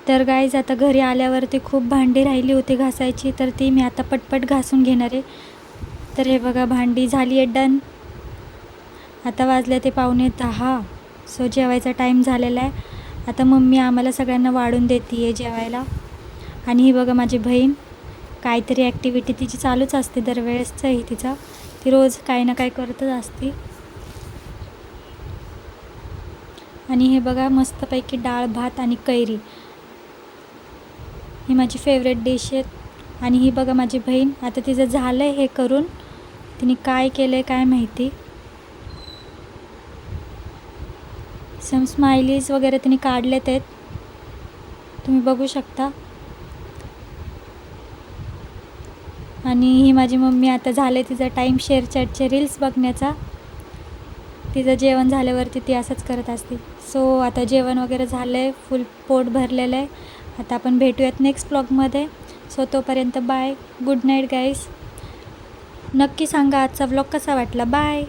तर गाईज आता घरी आल्यावरती खूप भांडी राहिली होती घासायची, तर ती मी आता पटपट घासून घेणार आहे. तर हे बघा भांडी झाली आहे डन. आता वाजले ते 9:45. सो जेवायचा टाईम झालेला आहे. आता मम्मी आम्हाला सगळ्यांना वाढून देते आहे जेवायला. आणि ही बघा माझी बहीण, काहीतरी ॲक्टिव्हिटी तिची चालूच असते दरवेळेसचं ही तिचा. ती रोज काही ना काही करतच असते. आणि हे बघा मस्तपैकी डाळ भात आणि कैरी, ही माझी फेवरेट डिश आहे. आणि ही बघा माझी बहीण, आता तिचं झालं आहे हे करून, तिने काय केलं आहे काय माहिती. सम स्माइलीज वगैरे तिने काढलेत आहेत, तुम्ही बघू शकता. आणि ही माझी मम्मी, आता झाले तिचा टाईम शेअरचॅटचे रील्स बघण्याचा. तिचं जेवण झाल्यावरती ती असंच करत असते. सो आता जेवण वगैरे झालं आहे, फुल पोट भरलेलं आहे. आता आपण भेटूयात नेक्स्ट ब्लॉगमध्ये. सो तोपर्यंत बाय, गुड नाईट गाईज. नक्की सांगा आजचा व्लॉग कसा वाटला. बाय.